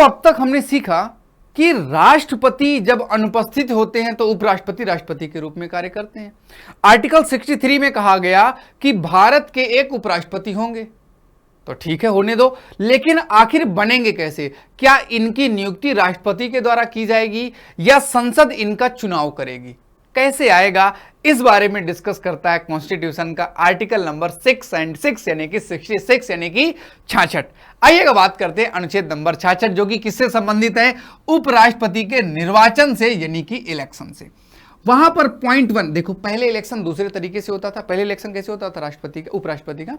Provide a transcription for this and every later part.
अब तक हमने सीखा कि राष्ट्रपति जब अनुपस्थित होते हैं तो उपराष्ट्रपति राष्ट्रपति के रूप में कार्य करते हैं। आर्टिकल 63 में कहा गया कि भारत के एक उपराष्ट्रपति होंगे, तो ठीक है होने दो, लेकिन आखिर बनेंगे कैसे? क्या इनकी नियुक्ति राष्ट्रपति के द्वारा की जाएगी या संसद इनका चुनाव करेगी? कैसे आएगा, इस बारे में डिस्कस करता है कॉन्स्टिट्यूशन का आर्टिकल नंबर 6 एंड 6 यानी कि 66 यानी कि 66। आइएगा बात करते हैं अनुच्छेद नंबर 66 जो कि किससे संबंधित है? उपराष्ट्रपति के निर्वाचन से यानी कि इलेक्शन से। वहां पर पॉइंट 1 देखो, पहले इलेक्शन दूसरे तरीके से होता था। पहले इलेक्शन कैसे होता था राष्ट्रपति का, उपराष्ट्रपति का?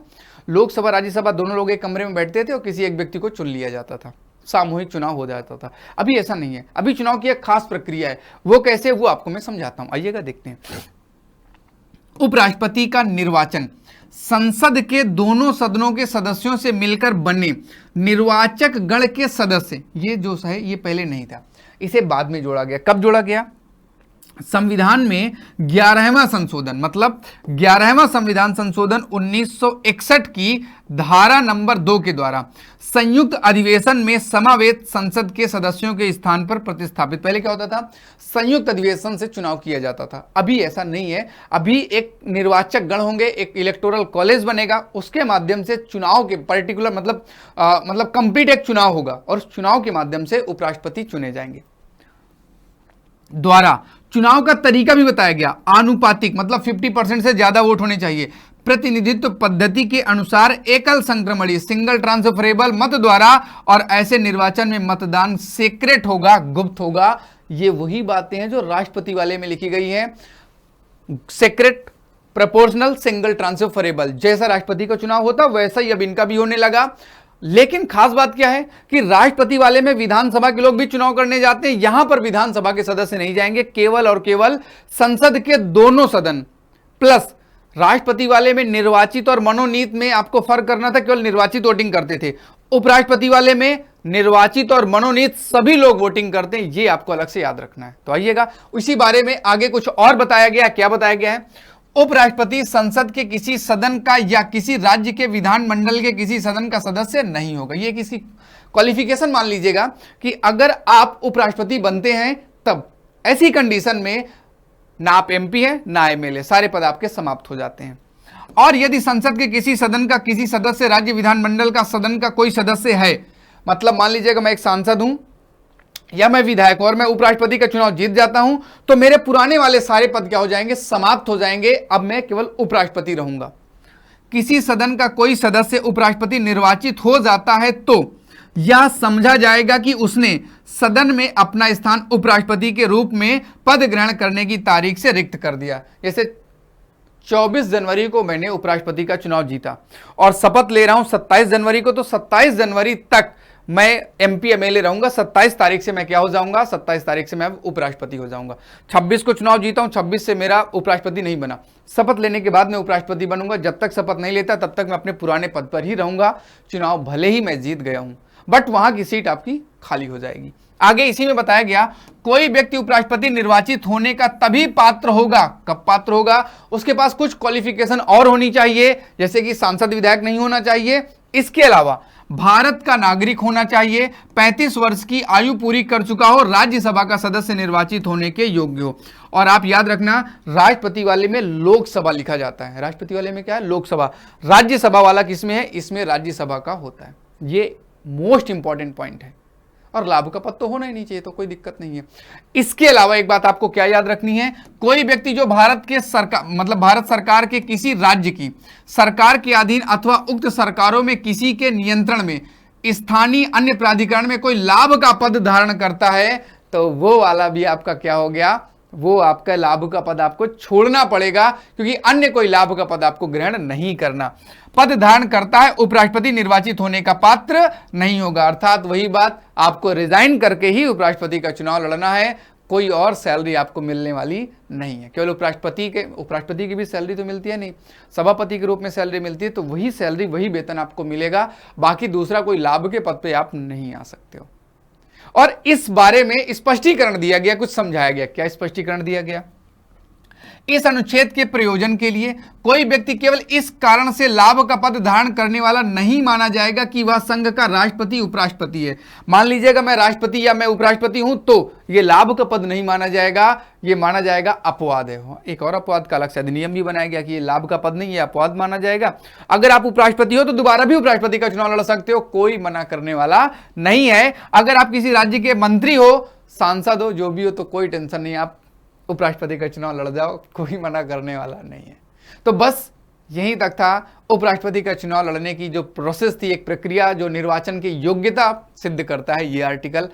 लोकसभा राज्यसभा दोनों लोग एक कमरे में बैठते थे और किसी एक व्यक्ति को चुन लिया जाता था, सामूहिक चुनाव हो जाता था। अभी ऐसा नहीं है, अभी चुनाव की एक खास प्रक्रिया है। वो कैसे, वो आपको मैं समझाता हूं, आइएगा देखते हैं। उपराष्ट्रपति का निर्वाचन संसद के दोनों सदनों के सदस्यों से मिलकर बने निर्वाचक गण के सदस्य, ये जो है ये पहले नहीं था, इसे बाद में जोड़ा गया। कब जोड़ा गया? संविधान में 11वां संशोधन, मतलब 11वां संविधान संशोधन 1961 की धारा नंबर 2 के द्वारा संयुक्त अधिवेशन में समावेत संसद के सदस्यों के स्थान पर प्रतिस्थापित। पहले क्या होता था? संयुक्त अधिवेशन से चुनाव किया जाता था। अभी ऐसा नहीं है, अभी एक निर्वाचक गण होंगे, एक इलेक्टोरल कॉलेज बनेगा, उसके माध्यम से चुनाव के पर्टिकुलर मतलब कंप्लीट एक चुनाव होगा और चुनाव के माध्यम से उपराष्ट्रपति चुने जाएंगे। द्वारा चुनाव का तरीका भी बताया गया, आनुपातिक मतलब 50% से ज्यादा वोट होने चाहिए। प्रतिनिधित्व पद्धति के अनुसार एकल संक्रमणीय सिंगल ट्रांसफरेबल मत द्वारा, और ऐसे निर्वाचन में मतदान सीक्रेट होगा, गुप्त होगा। ये वही बातें हैं जो राष्ट्रपति वाले में लिखी गई हैं। सीक्रेट, प्रोपोर्शनल, सिंगल ट्रांसफरेबल, जैसा राष्ट्रपति का चुनाव होता वैसा ही अब इनका भी होने लगा। लेकिन खास बात क्या है कि राष्ट्रपति वाले में विधानसभा के लोग भी चुनाव करने जाते हैं, यहां पर विधानसभा के सदस्य नहीं जाएंगे, केवल और केवल संसद के दोनों सदन प्लस। राष्ट्रपति वाले में निर्वाचित और मनोनीत में आपको फर्क करना था, केवल निर्वाचित वोटिंग करते थे। उपराष्ट्रपति वाले में निर्वाचित और मनोनीत सभी लोग वोटिंग करते हैं, ये आपको अलग से याद रखना है। तो आइएगा, इसी बारे में आगे कुछ और बताया गया। क्या बताया गया है? उपराष्ट्रपति संसद के किसी सदन का या किसी राज्य के विधानमंडल के किसी सदन का सदस्य नहीं होगा। ये किसी क्वालिफिकेशन मान लीजिएगा कि अगर आप उपराष्ट्रपति बनते हैं तब, ऐसी कंडीशन में ना आप एमपी हैं ना एमएलए, सारे पद आपके समाप्त हो जाते हैं। और यदि संसद के किसी सदन का किसी सदस्य राज्य विधानमंडल का सदन का कोई सदस्य है, मतलब मान लीजिएगा मैं एक सांसद हूं या मैं विधायक और मैं उपराष्ट्रपति का चुनाव जीत जाता हूं, तो मेरे पुराने वाले सारे पद क्या हो जाएंगे? समाप्त हो जाएंगे। अब मैं केवल उपराष्ट्रपति रहूंगा। किसी सदन का कोई सदस्य उपराष्ट्रपति निर्वाचित हो जाता है तो यह समझा जाएगा कि उसने सदन में अपना स्थान उपराष्ट्रपति के रूप में पद ग्रहण करने की तारीख से रिक्त कर दिया। जैसे 24 जनवरी को मैंने उपराष्ट्रपति का चुनाव जीता और शपथ ले रहा हूं 27 जनवरी को, तो 27 जनवरी तक मैं एमपी एमएलए रहूंगा। 27 तारीख से मैं क्या हो जाऊंगा? 27 तारीख से मैं उपराष्ट्रपति हो जाऊंगा। 26 को चुनाव जीता हूं, 26 से मेरा उपराष्ट्रपति नहीं बना, शपथ लेने के बाद मैं उपराष्ट्रपति बनूंगा। जब तक शपथ नहीं लेता तब तक मैं अपने पुराने पद पर ही रहूंगा। चुनाव भले ही मैं जीत गया हूं, बट वहां की सीट आपकी खाली हो जाएगी। आगे इसी में बताया गया, कोई व्यक्ति उपराष्ट्रपति निर्वाचित होने का तभी पात्र होगा, कब पात्र होगा? उसके पास कुछ क्वालिफिकेशन और होनी चाहिए, जैसे कि सांसद विधायक नहीं होना चाहिए। इसके अलावा भारत का नागरिक होना चाहिए, 35 वर्ष की आयु पूरी कर चुका हो, राज्यसभा का सदस्य निर्वाचित होने के योग्य हो। और आप याद रखना, राष्ट्रपति वाले में लोकसभा लिखा जाता है। राष्ट्रपति वाले में क्या है? लोकसभा। राज्यसभा वाला किसमें है? इसमें राज्यसभा का होता है। ये मोस्ट इंपॉर्टेंट पॉइंट है। और लाभ का पद तो होना ही नहीं चाहिए, तो कोई दिक्कत नहीं है। इसके अलावा एक बात आपको क्या याद रखनी है, कोई व्यक्ति जो भारत के सरकार मतलब भारत सरकार के किसी राज्य की सरकार के अधीन अथवा उक्त सरकारों में किसी के नियंत्रण में स्थानीय अन्य प्राधिकरण में कोई लाभ का पद धारण करता है, तो वो वाला भी आपका क्या हो गया, वो आपका लाभ का पद आपको छोड़ना पड़ेगा, क्योंकि अन्य कोई लाभ का पद आपको ग्रहण नहीं करना। पद धारण करता है, उपराष्ट्रपति निर्वाचित होने का पात्र नहीं होगा। अर्थात वही बात, आपको रिजाइन करके ही उपराष्ट्रपति का चुनाव लड़ना है, कोई और सैलरी आपको मिलने वाली नहीं है। केवल उपराष्ट्रपति की भी सैलरी तो मिलती है नहीं, सभापति के रूप में सैलरी मिलती है, तो वही सैलरी वही वेतन आपको मिलेगा, बाकी दूसरा कोई लाभ के पद पे आप नहीं आ सकते हो। और इस बारे में स्पष्टीकरण दिया गया, कुछ समझाया गया। क्या स्पष्टीकरण दिया गया? इस अनुच्छेद के प्रयोजन के लिए कोई व्यक्ति केवल इस कारण से लाभ का पद धारण करने वाला नहीं माना जाएगा कि वह संघ का राष्ट्रपति उपराष्ट्रपति है। मान लीजिएगा मैं राष्ट्रपति या मैं उपराष्ट्रपति हूं तो यह लाभ का पद नहीं माना जाएगा, यह माना जाएगा अपवाद है। एक और अपवाद का अलग से अधिनियम भी बनाया गया कि यह लाभ का पद नहीं, यह अपवाद माना जाएगा। अगर आप उपराष्ट्रपति हो तो दोबारा भी उपराष्ट्रपति का चुनाव लड़ सकते हो, कोई मना करने वाला नहीं है। अगर आप किसी राज्य के मंत्री हो, सांसद हो, जो भी हो, तो कोई टेंशन नहीं, आप उपराष्ट्रपति का चुनाव लड़ जाओ, कोई मना करने वाला नहीं है। तो बस यहीं तक था उपराष्ट्रपति का चुनाव लड़ने की जो प्रोसेस थी, एक प्रक्रिया जो निर्वाचन की योग्यता सिद्ध करता है ये आर्टिकल।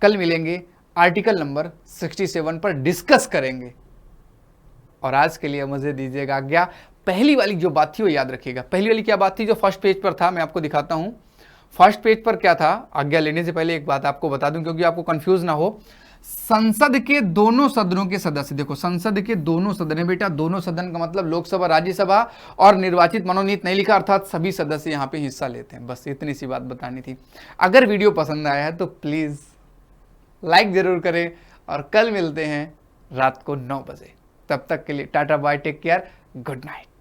कल मिलेंगे, आर्टिकल नंबर 67 पर डिस्कस करेंगे। और आज के लिए मुझे दीजिएगा आज्ञा। पहली वाली जो बात थी वो याद रखिएगा। पहली वाली क्या बात थी? जो फर्स्ट पेज पर था, मैं आपको दिखाता हूं। फर्स्ट पेज पर क्या था? आज्ञा लेने से पहले एक बात आपको बता दूं क्योंकि आपको कंफ्यूज ना हो। संसद के दोनों सदनों के सदस्य, देखो संसद के दोनों सदन है बेटा, दोनों सदन का मतलब लोकसभा, राज्यसभा और निर्वाचित मनोनीत नहीं लिखा, अर्थात सभी सदस्य यहां पे हिस्सा लेते हैं। बस इतनी सी बात बतानी थी। अगर वीडियो पसंद आया है तो प्लीज लाइक जरूर करें और कल मिलते हैं रात को 9 बजे। तब तक के लिए tata bye, take care, good night.